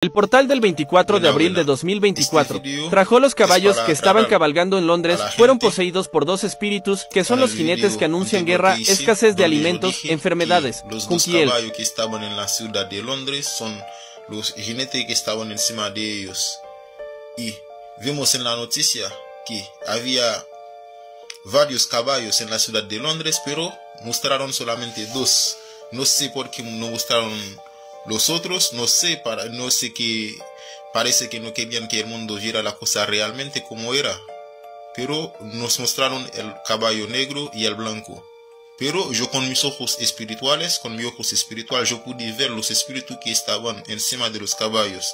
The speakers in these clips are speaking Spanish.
El portal del 24 de abril de 2024 trajo los caballos que estaban cabalgando en Londres fueron poseídos por dos espíritus que son los jinetes que anuncian guerra, escasez de alimentos, enfermedades. Los dos caballos que estaban en la ciudad de Londres son los jinetes que estaban encima de ellos. Y vimos en la noticia que había varios caballos en la ciudad de Londres, pero mostraron solamente dos. No sé por qué no mostraron los otros, no sé que parece que no querían que el mundo viera la cosa realmente como era. Pero nos mostraron el caballo negro y el blanco. Pero yo con mis ojos espirituales, con mi ojos espiritual, yo pude ver los espíritus que estaban encima de los caballos.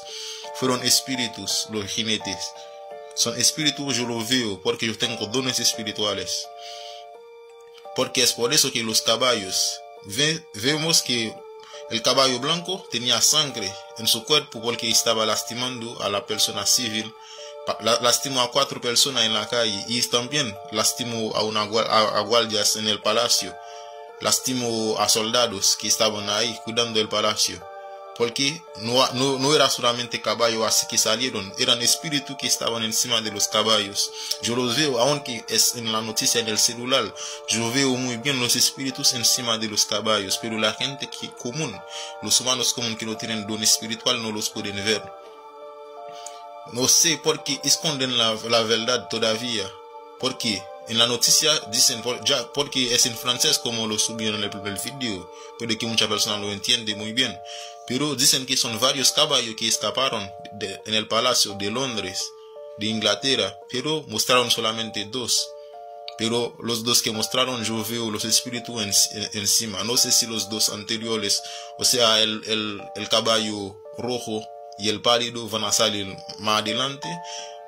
Fueron espíritus, los jinetes. Son espíritus, yo lo veo, porque yo tengo dones espirituales. Porque es por eso que los caballos, vemos que el caballo blanco tenía sangre en su cuerpo porque estaba lastimando a la persona civil. Lastimó a 4 personas en la calle y también lastimó a guardias en el palacio. Lastimó a soldados que estaban ahí cuidando del palacio. Porque no era solamente caballo así que salieron, eran espíritus que estaban encima de los caballos. Yo los veo, aunque es en la noticia en el celular, yo veo muy bien los espíritus encima de los caballos, pero la gente común, los humanos comunes que no tienen don espiritual no los pueden ver. No sé por qué esconden la verdad todavía, porque en la noticia dicen, porque es en francés como lo subieron en el video, puede que muchas personas lo entienden muy bien, pero dicen que son varios caballos que escaparon en el palacio de Londres, de Inglaterra, pero mostraron solamente 2. Pero los 2 que mostraron yo veo los espíritus encima. No sé si los 2 anteriores, o sea el caballo rojo y el pálido van a salir más adelante,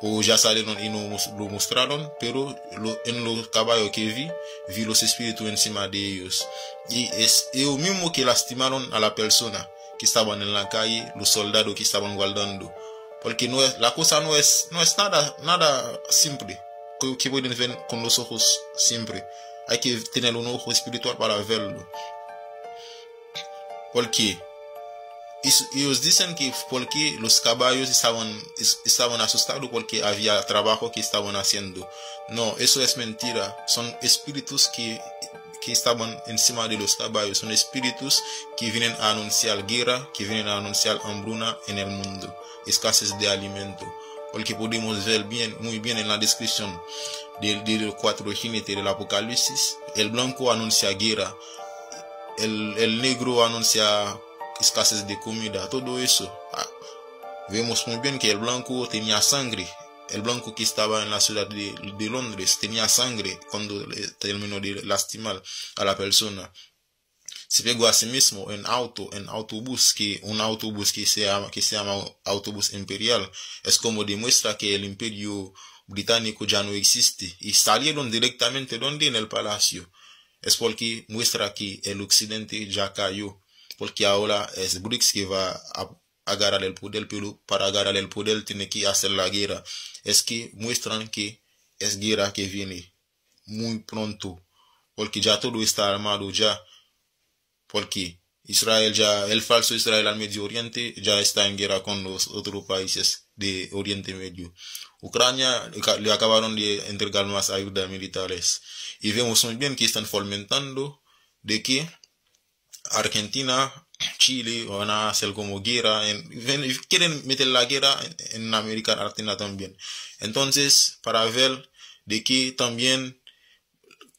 o ya salieron y no lo mostraron, pero en los caballos que vi los espíritus encima de ellos. Y es ellos mismos que lastimaron a la persona que estaban en la calle, los soldados que estaban guardando. Porque la cosa no es nada simple, que pueden ver con los ojos siempre. Hay que tener un ojo espiritual para verlo. Porque ellos dicen que porque los caballos estaban asustados porque había trabajo que estaban haciendo. No, eso es mentira. Son espíritus que estaban encima de los caballos. Son espíritus que vienen a anunciar guerra, que vienen a anunciar hambruna en el mundo, escasez de alimento. Porque podemos ver muy bien en la descripción de los 4 jinetes del Apocalipsis. El blanco anuncia guerra, el negro anuncia escasez de comida, todo eso. Vemos muy bien que el blanco tenía sangre. El blanco que estaba en la ciudad de Londres tenía sangre cuando terminó de lastimar a la persona. Se pegó a sí mismo en autobús, un autobús que se llama autobús imperial. Es como demuestra que el imperio británico ya no existe. Y salieron directamente donde en el palacio. Es porque muestra que el occidente ya cayó. Porque ahora es BRICS que va a agarrar el poder, pero para agarrar el poder tiene que hacer la guerra. Es que muestran que es guerra que viene muy pronto, porque ya todo está armado ya, porque el falso Israel al Medio Oriente ya está en guerra con los otros países de Oriente Medio. Ucrania le acabaron de entregar más ayuda militares y vemos muy bien que están fomentando de que Argentina, Chile van a hacer como guerra, quieren meter la guerra en América Latina también. Entonces, para ver de que también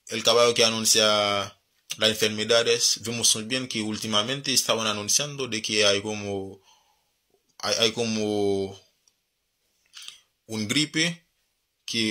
el caballo que anuncia las enfermedades, vemos muy bien que últimamente estaban anunciando de que hay como un gripe,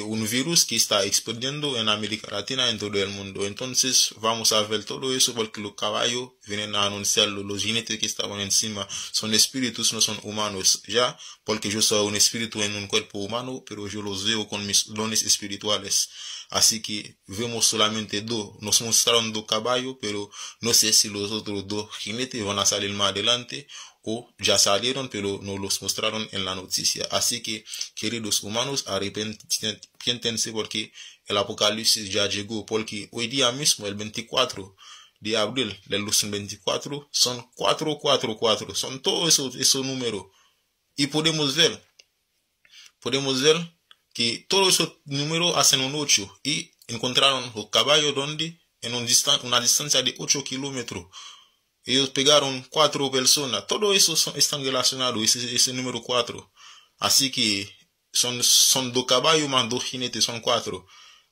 un virus que está expandiendo en América Latina, en todo el mundo. Entonces vamos a ver todo eso porque los caballos vienen a anunciarlo. Los jinetes que estaban encima son espíritus, no son humanos. Ya, porque yo soy un espíritu en un cuerpo humano, pero yo los veo con mis dones espirituales. Así que vemos solamente 2. Nos mostraron 2 caballos, pero no sé si los otros 2 jinetes van a salir más adelante o ya salieron, pero no los mostraron en la noticia. Así que, queridos humanos, arrepiéntense porque el Apocalipsis ya llegó. Porque hoy día mismo, el 24 de abril del 2024, son 444. Son todos esos números. Y podemos ver que todos esos números hacen un 8 y encontraron los caballos donde en una distancia de 8 kilómetros. Ellos pegaron 4 personas. Todo eso están relacionados, ese número 4. Así que son 2 caballos más 2 jinetes, son 4.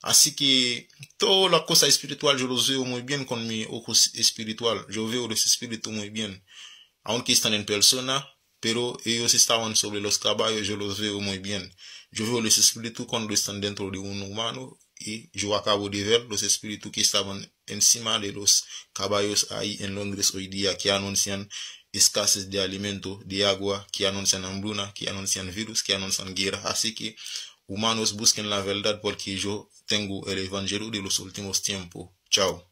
Así que toda la cosa espiritual yo los veo muy bien con mi ojo espiritual. Yo veo los espíritus muy bien. Aunque están en persona, pero ellos estaban sobre los caballos, yo los veo muy bien. Yo veo los espíritus cuando están dentro de un humano y yo acabo de ver los espíritus que estaban encima de los caballos ahí en Londres hoy día, que anuncian escasez de alimento, de agua, que anuncian hambruna, que anuncian virus, que anuncian guerra. Así que humanos busquen la verdad porque yo tengo el evangelio de los últimos tiempos. Chao.